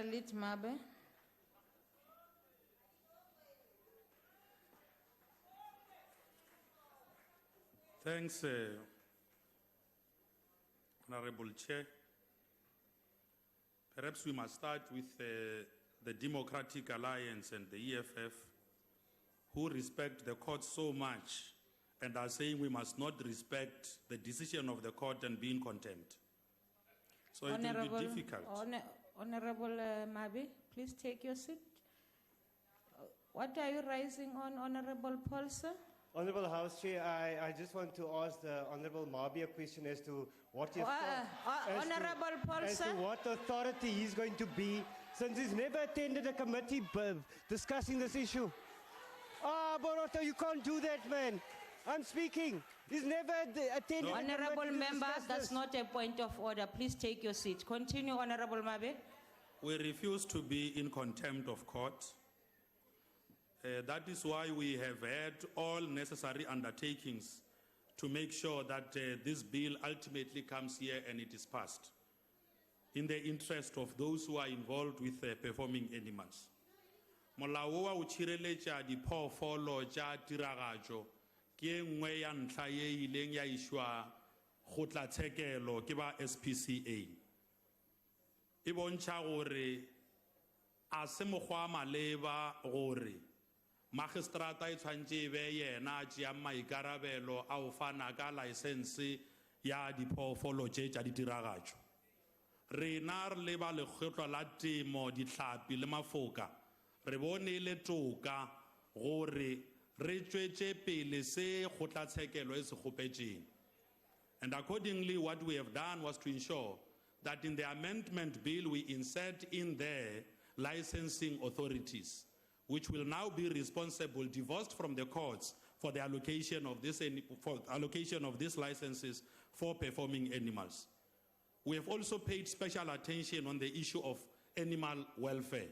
Lead Mabe. Thanks, Honorable Chair. Perhaps we must start with the Democratic Alliance and the EFF, who respect the court so much and are saying we must not respect the decision of the court and be in contempt. So it will be difficult. Honorable Mabe, please take your seat. What are you raising on, Honorable Paul, sir? Honorable House Chair, I just want to ask the Honorable Mabe a question as to what his Honorable Paul, as sir. to what authority he's going to be, since he's never attended a committee discussing this issue. Boroto, you can't do that, man. I'm speaking. He's never attended. No. a Honorable committee to member, discuss that's this. not a point of order. Please take your seat. Continue, Honorable Mabe. We refuse to be in contempt of court. That is why we have had all necessary undertakings to make sure that this bill ultimately comes here and it is passed in the interest of those who are involved with performing animals. Molao wa o tshireletša diphoofolo tša tiragatšo ke e nngwe ya ntlha ye e ileng ya išwa kgotlatshekelo ke ba SPCA. E bontšha gore a se mokgwa maleba gore magistrata e tshwantše e be yena a tšeang maikarabelo a o fana ka laesense ya diphoofolo tše tša ditiragatšo. Rena re le ba lekgotla la temo, dihlapi le mafoka re bone e le toka gore re tšwetše pele se kgotlatshekelo e se kgopetšeng. And accordingly, what we have done was to ensure that in the amendment bill we insert in there licensing authorities, which will now be responsible, divorced from the courts, for the allocation of these licenses for performing animals. We have also paid special attention on the issue of animal welfare.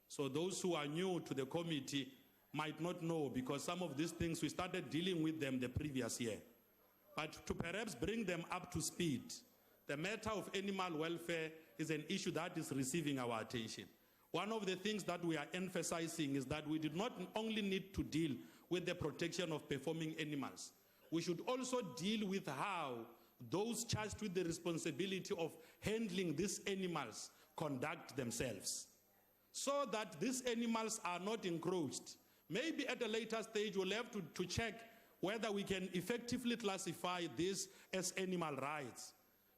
So those who are new to the committee might not know, because some of these things we started dealing with them the previous year. But to perhaps bring them up to speed, the matter of animal welfare is an issue that is receiving our attention. One of the things that we are emphasizing is that we did not only need to deal with the protection of performing animals, we should also deal with how those charged with the responsibility of handling these animals conduct themselves, so that these animals are not encroached. Maybe at a later stage we'll have to check whether we can effectively classify this as animal rights.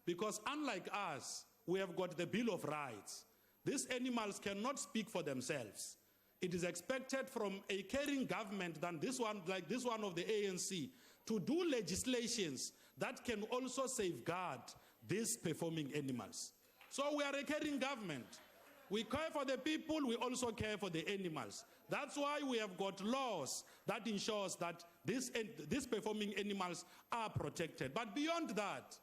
Because unlike us, we have got the Bill of Rights. These animals cannot speak for themselves. It is expected from a caring government than this one, like this one of the ANC, to do legislations that can also safeguard these performing animals. So we are a caring government. We care for the people, we also care for the animals. That's why we have got laws that ensures that these performing animals are protected. But beyond that,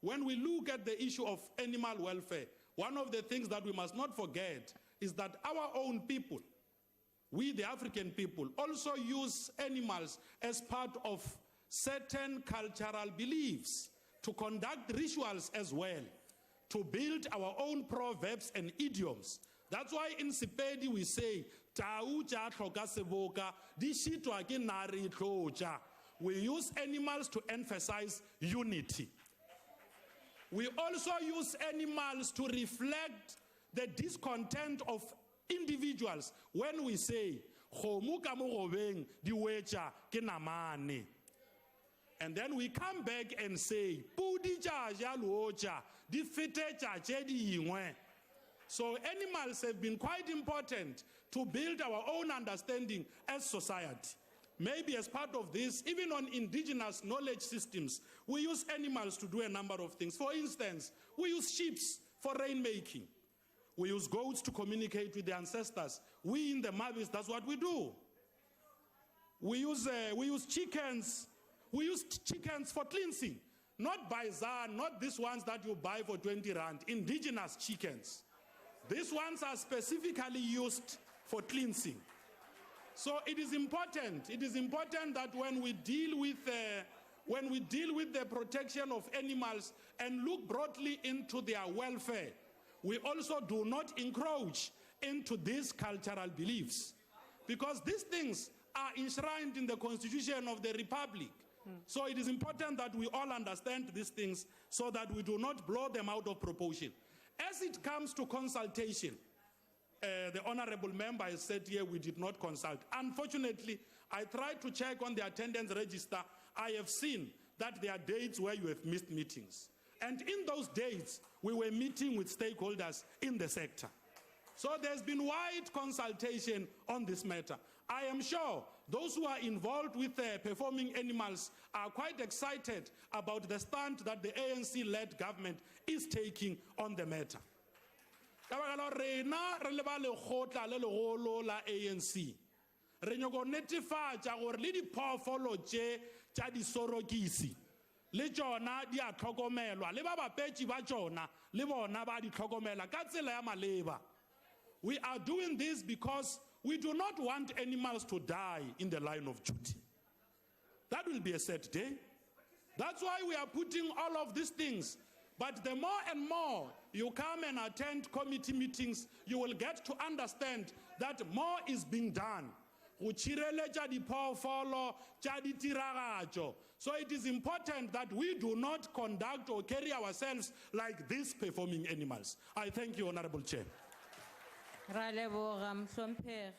when we look at the issue of animal welfare, one of the things that we must not forget is that our own people, we the African people, also use animals as part of certain cultural beliefs, to conduct rituals as well, to build our own proverbs and idioms. That's why in Sepedi we say, "Tau ja hloka seboka, di shitwa ke nare tloja." We use animals to emphasize unity. We also use animals to reflect the discontent of individuals when we say, "Kgomo ka mo gobeng di wetša ke namane." And then we come back and say, "Pudi tša ja luoja, di fete tša tše dingwe." So animals have been quite important to build our own understanding as society. Maybe as part of this, even on indigenous knowledge systems, we use animals to do a number of things. For instance, we use sheep for rainmaking. We use goats to communicate with the ancestors. We in the Mabes, that's what we do. We use chickens. We use chickens for cleansing. Not Baisan, not these ones that you buy for 20 rand, indigenous chickens. These ones are specifically used for cleansing. So it is important that when we deal with the protection of animals and look broadly into their welfare, we also do not encroach into these cultural beliefs, because these things are enshrined in the Constitution of the Republic. So it is important that we all understand these things so that we do not blow them out of proportion. As it comes to consultation, the honorable member has said here we did not consult. Unfortunately, I tried to check on the attendance register. I have seen that there are dates where you have missed meetings. And in those dates, we were meeting with stakeholders in the sector. So there's been wide consultation on this matter. I am sure those who are involved with performing animals are quite excited about the stand that the ANC-led government is taking on the matter. ANC re nyoko netefatša gore le diphoofolo tša disorokisi le tšona di a tlhokomelwa le ba bapetši ba tšona le bona ba di tlhokomela ka tsela ya maleba. We are doing this because we do not want animals to die in the line of duty. That will be a sad day. That's why we are putting all of these things. But the more and more you come and attend committee meetings, you will get to understand that more is being done. So it is important that we do not conduct or carry ourselves like these performing animals. I thank you, Honorable Chair. Ra leboga, Mhlomphehi.